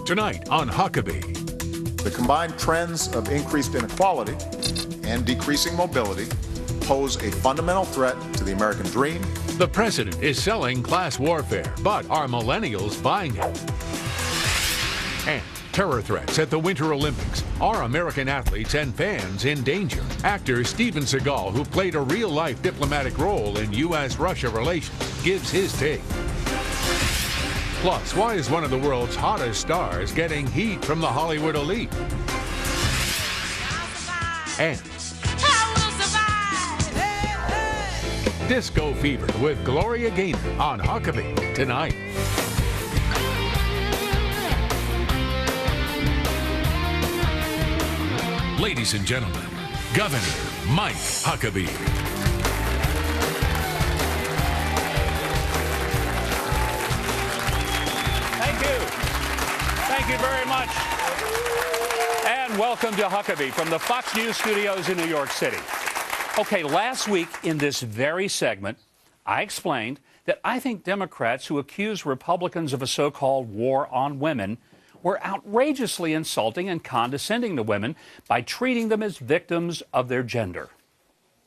Tonight on Huckabee. The combined trends of increased inequality and decreasing mobility pose a fundamental threat to the American dream. The president is selling class warfare, but are millennials buying it? And terror threats at the Winter Olympics. Are American athletes and fans in danger? Actor Steven Seagal, who played a real-life diplomatic role in U.S.-Russia relations, gives his take. Plus, why is one of the world's hottest stars getting heat from the Hollywood elite? And Disco Fever with Gloria Gaynor on Huckabee tonight. Ladies and gentlemen, Governor Mike Huckabee. Thank you very much. And welcome to Huckabee from the Fox News studios in New York City. Okay, last week in this very segment, I explained that I think Democrats who accuse Republicans of a so-called war on women were outrageously insulting and condescending to women by treating them as victims of their gender.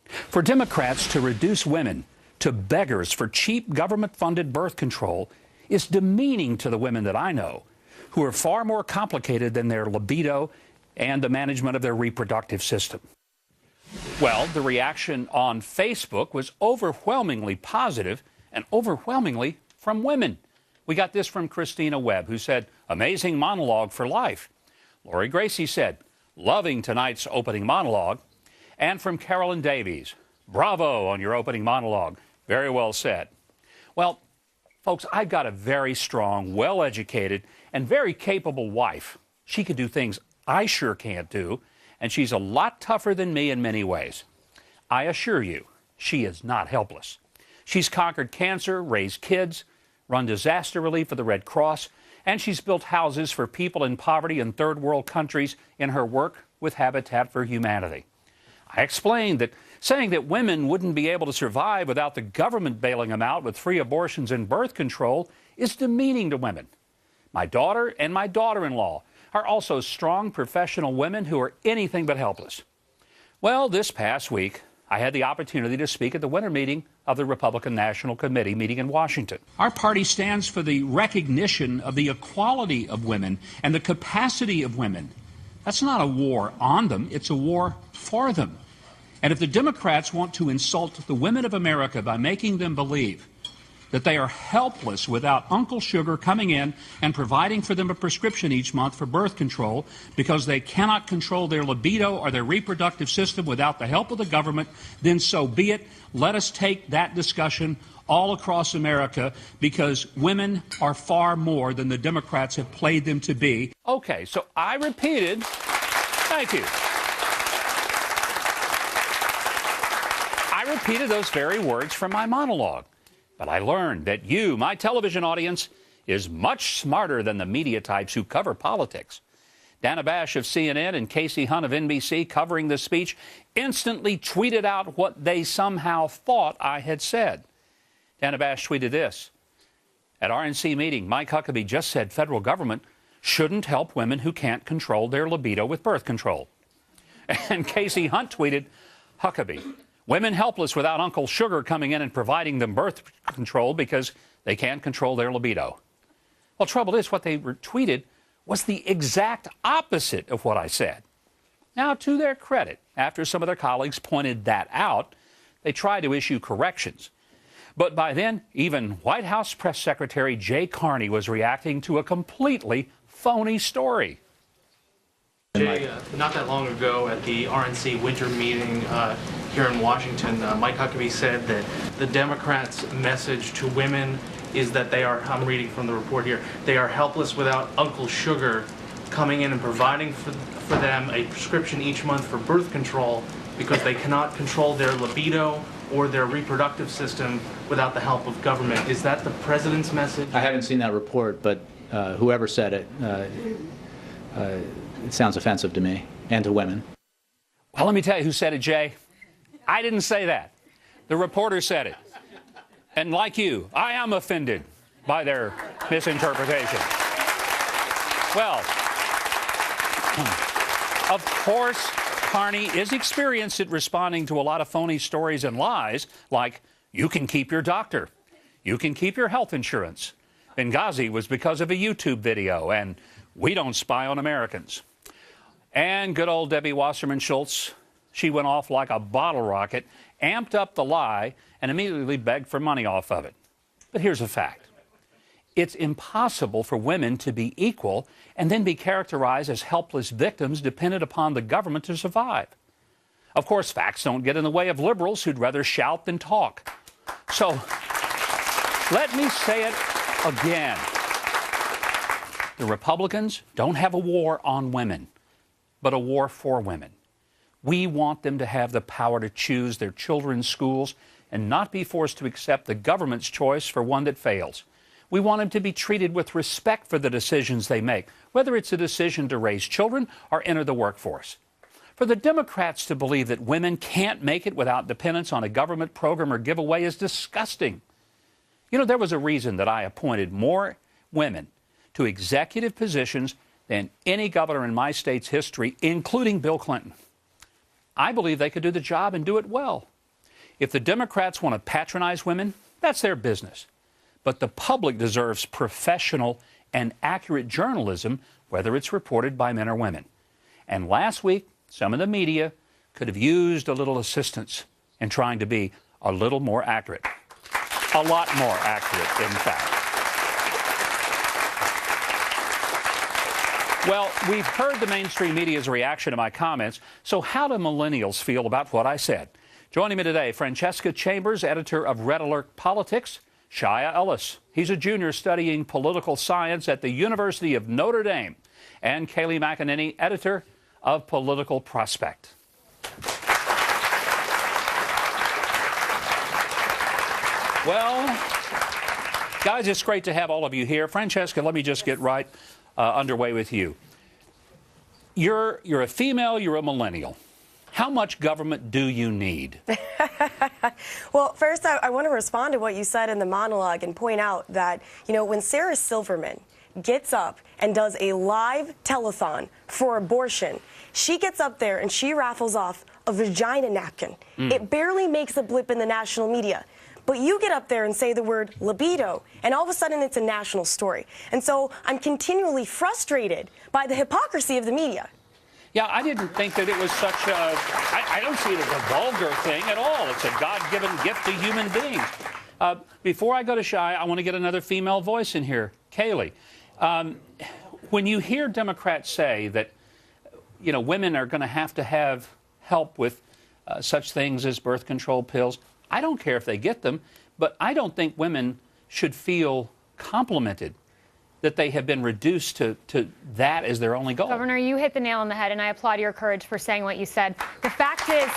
For Democrats to reduce women to beggars for cheap government-funded birth control is demeaning to the women that I know, who are far more complicated than their libido and the management of their reproductive system. Well, the reaction on Facebook was overwhelmingly positive and overwhelmingly from women. We got this from Christina Webb, who said, "Amazing monologue for life." Lori Gracie said, "Loving tonight's opening monologue." And from Carolyn Davies, "Bravo on your opening monologue. Very well said." Well, folks, I've got a very strong, well-educated, and very capable wife. She could do things I sure can't do, and she's a lot tougher than me in many ways. I assure you, she is not helpless. She's conquered cancer, raised kids, run disaster relief for the Red Cross, and she's built houses for people in poverty in third world countries in her work with Habitat for Humanity. I explained that saying that women wouldn't be able to survive without the government bailing them out with free abortions and birth control is demeaning to women. My daughter and my daughter-in-law are also strong professional women who are anything but helpless. Well, this past week, I had the opportunity to speak at the winter meeting of the Republican National Committee meeting in Washington. Our party stands for the recognition of the equality of women and the capacity of women. That's not a war on them, it's a war for them. And if the Democrats want to insult the women of America by making them believe that they are helpless without Uncle Sugar coming in and providing for them a prescription each month for birth control because they cannot control their libido or their reproductive system without the help of the government, then so be it. Let us take that discussion all across America because women are far more than the Democrats have played them to be. Okay, so I repeated, thank you. I repeated those very words from my monologue. But I learned that you, my television audience, is much smarter than the media types who cover politics. Dana Bash of CNN and Casey Hunt of NBC, covering the speech, instantly tweeted out what they somehow thought I had said. Dana Bash tweeted this: "At RNC meeting, Mike Huckabee just said federal government shouldn't help women who can't control their libido with birth control." And Casey Hunt tweeted, "Huckabee, women helpless without Uncle Sugar coming in and providing them birth control because they can't control their libido." Well, trouble is, what they retweeted was the exact opposite of what I said. Now, to their credit, after some of their colleagues pointed that out, they tried to issue corrections. But by then, even White House Press Secretary Jay Carney was reacting to a completely phony story. Jay, not that long ago at the RNC winter meeting here in Washington, Mike Huckabee said that the Democrats' message to women is that they are, I'm reading from the report here, they are helpless without Uncle Sugar coming in and providing for them a prescription each month for birth control because they cannot control their libido or their reproductive system without the help of government. Is that the president's message? I haven't seen that report, but whoever said it, it sounds offensive to me and to women. Well, let me tell you who said it, Jay. I didn't say that. The reporter said it. And like you, I am offended by their misinterpretation. Well, of course, Carney is experienced at responding to a lot of phony stories and lies, like, you can keep your doctor, you can keep your health insurance. Benghazi was because of a YouTube video, and we don't spy on Americans. And good old Debbie Wasserman Schultz, she went off like a bottle rocket, amped up the lie, and immediately begged for money off of it. But here's a fact. It's impossible for women to be equal and then be characterized as helpless victims dependent upon the government to survive. Of course, facts don't get in the way of liberals who'd rather shout than talk. So, let me say it again. The Republicans don't have a war on women, but a war for women. We want them to have the power to choose their children's schools and not be forced to accept the government's choice for one that fails. We want them to be treated with respect for the decisions they make, whether it's a decision to raise children or enter the workforce. For the Democrats to believe that women can't make it without dependence on a government program or giveaway is disgusting. You know, there was a reason that I appointed more women to executive positions than any governor in my state's history, including Bill Clinton. I believe they could do the job and do it well. If the Democrats want to patronize women, that's their business. But the public deserves professional and accurate journalism, whether it's reported by men or women. And last week, some of the media could have used a little assistance in trying to be a little more accurate. A lot more accurate, in fact. Well, we've heard the mainstream media's reaction to my comments, so how do millennials feel about what I said? Joining me today, Francesca Chambers, editor of Red Alert Politics, Shia Ellis. He's a junior studying political science at the University of Notre Dame. And Kayleigh McEnany, editor of Political Prospect. Well, guys, it's great to have all of you here. Francesca, let me just get right underway with you. You're a female, you're a millennial. How much government do you need? Well, first, I want to respond to what you said in the monologue and point out that, you know, when Sarah Silverman gets up and does a live telethon for abortion, she gets up there and she raffles off a vagina napkin. It barely makes a blip in the national media. But you get up there and say the word libido, and all of a sudden it's a national story. And so I'm continually frustrated by the hypocrisy of the media. Yeah, I didn't think that it was such a... I don't see it as a vulgar thing at all. It's a God-given gift to human beings. Before I go to Shai, I want to get another female voice in here. Kayleigh, when you hear Democrats say that, you know, women are going to have help with such things as birth control pills, I don't care if they get them, but I don't think women should feel complimented that they have been reduced to that as their only goal. Governor, you hit the nail on the head, and I applaud your courage for saying what you said. The fact is,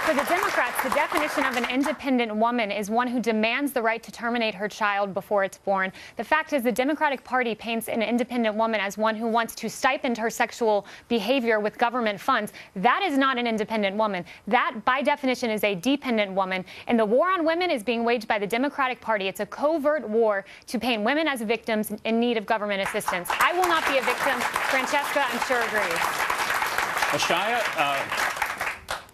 for the Democrats, the definition of an independent woman is one who demands the right to terminate her child before it's born. The fact is the Democratic Party paints an independent woman as one who wants to stipend her sexual behavior with government funds. That is not an independent woman. That, by definition, is a dependent woman. And the war on women is being waged by the Democratic Party. It's a covert war to paint women as victims in need of government assistance. I will not be a victim. Francesca, I'm sure, agrees. Shia,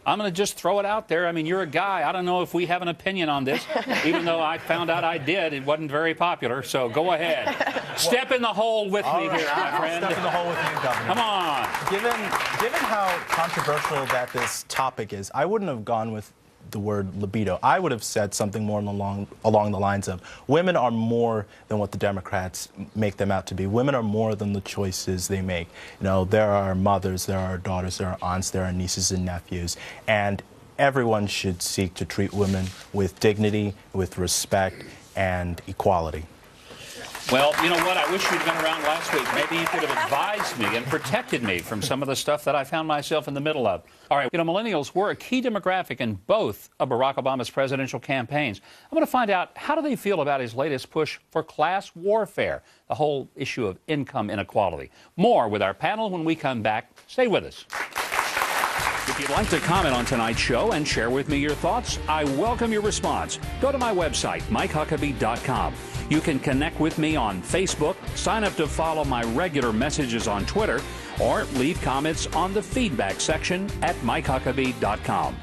I'm going to just throw it out there. I mean, you're a guy. I don't know if we have an opinion on this, even though I found out I did. It wasn't very popular, so go ahead. Step in the hole with me here, my friend. Step in the hole with you, Governor. Come on. Given how controversial that this topic is, I wouldn't have gone with the word libido. I would have said something more along the lines of women are more than what the Democrats make them out to be. Women are more than the choices they make. You know, there are mothers, there are daughters, there are aunts, there are nieces and nephews, and everyone should seek to treat women with dignity, with respect, and equality. Well, you know what? I wish you'd been around last week. Maybe you could have advised me and protected me from some of the stuff that I found myself in the middle of. All right, you know, millennials were a key demographic in both of Barack Obama's presidential campaigns. I'm going to find out, how do they feel about his latest push for class warfare, the whole issue of income inequality? More with our panel when we come back. Stay with us. If you'd like to comment on tonight's show and share with me your thoughts, I welcome your response. Go to my website, MikeHuckabee.com. You can connect with me on Facebook, sign up to follow my regular messages on Twitter, or leave comments on the feedback section at MikeHuckabee.com.